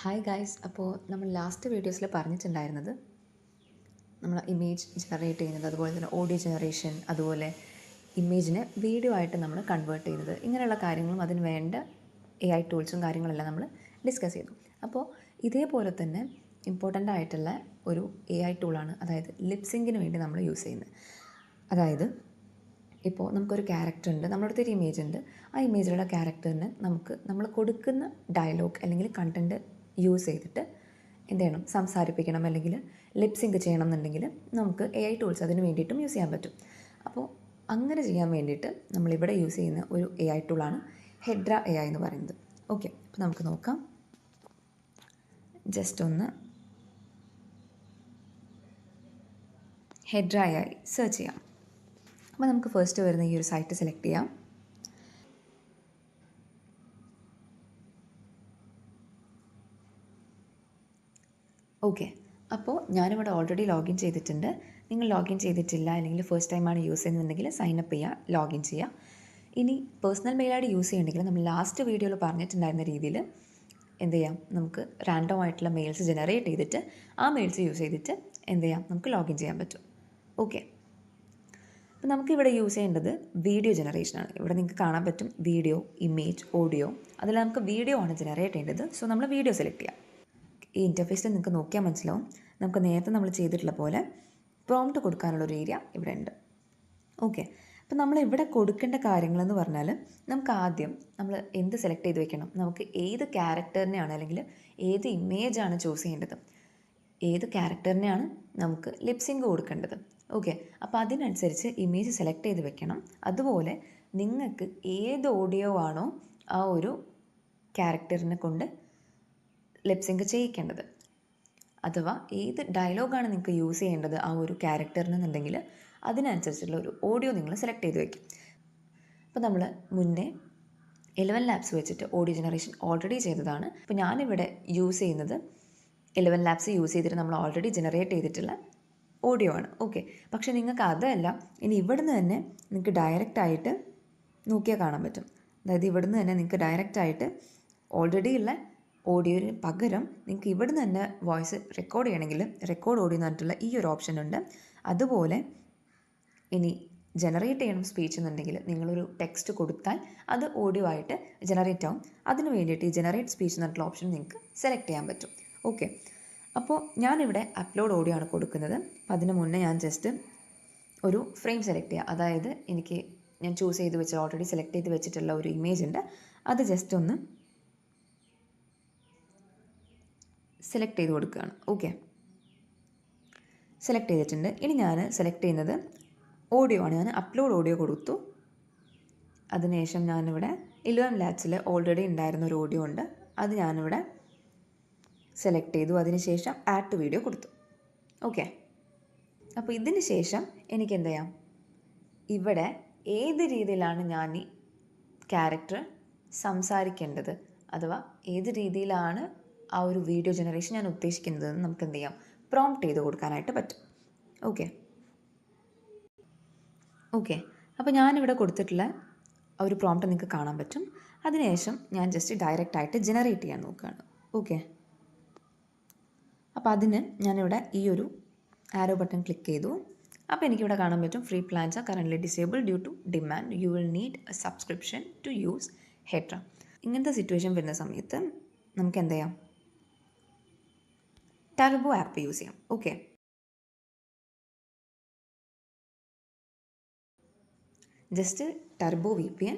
Hi guys, അപ്പോൾ നമ്മൾ last വീഡിയോസിൽ പറഞ്ഞിട്ടുണ്ടായിരുന്നത് നമ്മൾ ഇമേജ് ജനറേറ്റ് ചെയ്യുന്നത്, അതുപോലെ തന്നെ ഓഡിയോ ജനറേഷൻ, അതുപോലെ ഇമേജിനെ വീഡിയോ ആയിട്ട് നമ്മൾ കൺവേർട്ട് ചെയ്യുന്നത്, ഇങ്ങനെയുള്ള കാര്യങ്ങളും അതിന് വേണ്ട AI ടൂൾസും കാര്യങ്ങളെല്ലാം നമ്മൾ ഡിസ്കസ് ചെയ്തു. അപ്പോൾ ഇതേപോലെ തന്നെ ഇമ്പോർട്ടൻ്റ് ആയിട്ടുള്ള ഒരു AI ടൂളാണ്, അതായത് ലിപ്സിങ്കിന് വേണ്ടി നമ്മൾ യൂസ് ചെയ്യുന്നത്. അതായത് ഇപ്പോൾ നമുക്കൊരു ക്യാരക്ടർ ഉണ്ട്, നമ്മുടെ അടുത്തൊരു ഇമേജ് ഉണ്ട്. ആ ഇമേജിലുള്ള ക്യാരക്ടറിന് നമ്മൾ കൊടുക്കുന്ന ഡയലോഗ് അല്ലെങ്കിൽ കണ്ടൻറ്റ് യൂസ് ചെയ്തിട്ട് എന്ത് ചെയ്യണം, സംസാരിപ്പിക്കണം, അല്ലെങ്കിൽ ലിപ്സിങ്ക് ചെയ്യണം എന്നുണ്ടെങ്കിൽ നമുക്ക് AI ടൂൾസ് അതിന് വേണ്ടിയിട്ടും യൂസ് ചെയ്യാൻ പറ്റും. അപ്പോൾ അങ്ങനെ ചെയ്യാൻ വേണ്ടിയിട്ട് നമ്മളിവിടെ യൂസ് ചെയ്യുന്ന ഒരു AI ടൂളാണ് ഹെഡ്ര AI എന്ന് പറയുന്നത്. ഓക്കെ, അപ്പോൾ നമുക്ക് നോക്കാം. ജസ്റ്റ് ഒന്ന് ഹെഡ്ര AI സെർച്ച് ചെയ്യാം. അപ്പോൾ നമുക്ക് ഫസ്റ്റ് വരുന്ന ഈ ഒരു സൈറ്റ് സെലക്ട് ചെയ്യാം. ഓക്കെ, അപ്പോൾ ഞാനിവിടെ ഓൾറെഡി ലോഗിൻ ചെയ്തിട്ടുണ്ട്. നിങ്ങൾ ലോഗിൻ ചെയ്തിട്ടില്ല, അല്ലെങ്കിൽ ഫസ്റ്റ് ടൈമാണ് യൂസ് ചെയ്യുന്നുണ്ടെങ്കിൽ സൈനപ്പ് ചെയ്യുക, ലോഗിൻ ചെയ്യുക. ഇനി പേഴ്സണൽ മെയിൽ ID യൂസ് ചെയ്യണമെങ്കിൽ നമ്മൾ ലാസ്റ്റ് വീഡിയോയിൽ പറഞ്ഞിട്ടുണ്ടായിരുന്ന രീതിയിൽ എന്ത് ചെയ്യാം, നമുക്ക് റാൻഡം ആയിട്ടുള്ള മെയിൽസ് ജനറേറ്റ് ചെയ്തിട്ട് ആ മെയിൽസ് യൂസ് ചെയ്തിട്ട് എന്ത് ചെയ്യാം, നമുക്ക് ലോഗിൻ ചെയ്യാൻ പറ്റും. ഓക്കെ, അപ്പോൾ നമുക്കിവിടെ യൂസ് ചെയ്യേണ്ടത് വീഡിയോ ജനറേഷനാണ്. ഇവിടെ നിങ്ങൾക്ക് കാണാൻ പറ്റും വീഡിയോ, ഇമേജ്, ഓഡിയോ. അതിൽ നമുക്ക് വീഡിയോ ആണ് ജനറേറ്റ് ചെയ്യേണ്ടത്. സോ നമ്മൾ വീഡിയോ സെലക്ട് ചെയ്യാം. ഈ ഇൻ്റർഫേസിൽ നിങ്ങൾക്ക് നോക്കിയാൽ മനസ്സിലാവും, നമുക്ക് നേരത്തെ നമ്മൾ ചെയ്തിട്ടുള്ള പോലെ പ്രോംപ്റ്റ് കൊടുക്കാനുള്ളൊരു ഏരിയ ഇവിടെ ഉണ്ട്. ഓക്കെ, അപ്പോൾ നമ്മൾ ഇവിടെ കൊടുക്കേണ്ട കാര്യങ്ങളെന്ന് പറഞ്ഞാൽ, നമുക്ക് ആദ്യം നമ്മൾ എന്ത് സെലക്ട് ചെയ്ത് വെക്കണം, നമുക്ക് ഏത് ക്യാരക്ടറിനെയാണ് അല്ലെങ്കിൽ ഏത് ഇമേജാണ് ചൂസ് ചെയ്യേണ്ടത്, ഏത് ക്യാരക്ടറിനെയാണ് നമുക്ക് ലിപ്സിങ്ക് കൊടുക്കേണ്ടത്. ഓക്കെ, അപ്പോൾ അതിനനുസരിച്ച് ഇമേജ് സെലക്ട് ചെയ്ത് വെക്കണം. അതുപോലെ നിങ്ങൾക്ക് ഏത് ഓഡിയോ ആണോ ആ ഒരു ക്യാരക്ടറിനെ കൊണ്ട് ലിപ്സിങ്ക് ചെയ്യിക്കേണ്ടത്, അഥവാ ഏത് ഡയലോഗാണ് നിങ്ങൾക്ക് യൂസ് ചെയ്യേണ്ടത് ആ ഒരു ക്യാരക്ടറിനെന്നുണ്ടെങ്കിൽ അതിനനുസരിച്ചുള്ള ഒരു ഓഡിയോ നിങ്ങൾ സെലക്ട് ചെയ്ത് വയ്ക്കും. അപ്പോൾ നമ്മൾ മുന്നേ 11 ലാബ്സ് വെച്ചിട്ട് ഓഡിയോ ജനറേഷൻ ഓൾറെഡി ചെയ്തതാണ്. അപ്പോൾ ഞാനിവിടെ യൂസ് ചെയ്യുന്നത് 11 ലാബ്സ് യൂസ് ചെയ്തിട്ട് നമ്മൾ ഓൾറെഡി ജനറേറ്റ് ചെയ്തിട്ടുള്ള ഓഡിയോ ആണ്. ഓക്കെ, പക്ഷേ നിങ്ങൾക്ക് അതല്ല, ഇനി ഇവിടുന്ന് തന്നെ നിങ്ങൾക്ക് ഡയറക്റ്റായിട്ട് നോക്കിയാൽ കാണാൻ പറ്റും. അതായത് ഇവിടുന്ന് തന്നെ നിങ്ങൾക്ക് ഡയറക്റ്റായിട്ട് ഓൾറെഡി ഉള്ള ഓഡിയോന് പകരം നിങ്ങൾക്ക് ഇവിടുന്ന് തന്നെ വോയിസ് റെക്കോർഡ് ചെയ്യണമെങ്കിൽ റെക്കോർഡ് ഓഡിയോ എന്ന് പറഞ്ഞിട്ടുള്ള ഈ ഒരു ഓപ്ഷൻ ഉണ്ട്. അതുപോലെ ഇനി ജനറേറ്റ് ചെയ്യണം സ്പീച്ച് എന്നുണ്ടെങ്കിൽ നിങ്ങളൊരു ടെക്സ്റ്റ് കൊടുത്താൽ അത് ഓഡിയോ ആയിട്ട് ജനറേറ്റ് ആവും. അതിന് വേണ്ടിയിട്ട് ഈ ജനറേറ്റ് സ്പീച്ച് എന്ന് പറഞ്ഞിട്ടുള്ള ഓപ്ഷൻ നിങ്ങൾക്ക് സെലക്ട് ചെയ്യാൻ പറ്റും. ഓക്കെ, അപ്പോൾ ഞാനിവിടെ അപ്ലോഡ് ഓഡിയോ ആണ് കൊടുക്കുന്നത്. അപ്പോൾ അതിന് മുന്നേ ഞാൻ ജസ്റ്റ് ഒരു ഫ്രെയിം സെലക്ട് ചെയ്യുക. അതായത് ഞാൻ ചൂസ് ചെയ്ത് വെച്ച ഓൾറെഡി സെലക്ട് ചെയ്ത് വെച്ചിട്ടുള്ള ഒരു ഇമേജ് ഉണ്ട്, അത് ജസ്റ്റ് ഒന്ന് സെലക്ട് ചെയ്ത് കൊടുക്കുകയാണ്. ഓക്കെ, സെലക്ട് ചെയ്തിട്ടുണ്ട്. ഇനി ഞാൻ സെലക്ട് ചെയ്യുന്നത് ഓഡിയോ ആണ്. ഞാൻ അപ്ലോഡ് ഓഡിയോ കൊടുത്തു. അതിനുശേഷം ഞാനിവിടെ 11 ലാബ്സിൽ ഓൾറെഡി ഉണ്ടായിരുന്ന ഒരു ഓഡിയോ ഉണ്ട്, അത് ഞാനിവിടെ സെലക്ട് ചെയ്തു. അതിനുശേഷം ആഡ് ടു വീഡിയോ കൊടുത്തു. ഓക്കെ, അപ്പോൾ ഇതിന് ശേഷം എനിക്ക് എന്ത് ചെയ്യാം, ഇവിടെ ഏത് രീതിയിലാണ് ഞാൻ ഈ ക്യാരക്ടർ സംസാരിക്കേണ്ടത്, അഥവാ ഏത് രീതിയിലാണ് ആ ഒരു വീഡിയോ ജനറേഷൻ ഞാൻ ഉദ്ദേശിക്കുന്നതെന്ന് നമുക്ക് എന്ത് ചെയ്യാം, പ്രോംപ്റ്റ് ചെയ്ത് കൊടുക്കാനായിട്ട് പറ്റും. ഓക്കെ, അപ്പോൾ ഞാനിവിടെ കൊടുത്തിട്ടുള്ള ഒരു പ്രോംപ്റ്റ് നിങ്ങൾക്ക് കാണാൻ പറ്റും. അതിനുശേഷം ഞാൻ ജസ്റ്റ് ഡയറക്റ്റായിട്ട് ജനറേറ്റ് ചെയ്യാൻ നോക്കുകയാണ്. ഓക്കെ, അപ്പോൾ അതിന് ഞാനിവിടെ ഈ ഒരു ആരോ ബട്ടൺ ക്ലിക്ക് ചെയ്തു. അപ്പോൾ എനിക്കിവിടെ കാണാൻ പറ്റും free plans are currently disable due to demand, you will need a subscription to use Hedra. ഇങ്ങനത്തെ സിറ്റുവേഷൻ വരുന്ന സമയത്ത് നമുക്ക് എന്ത് ചെയ്യാം, ടർബോ ആപ്പ് യൂസ് ചെയ്യാം. Okay, just Turbo VPN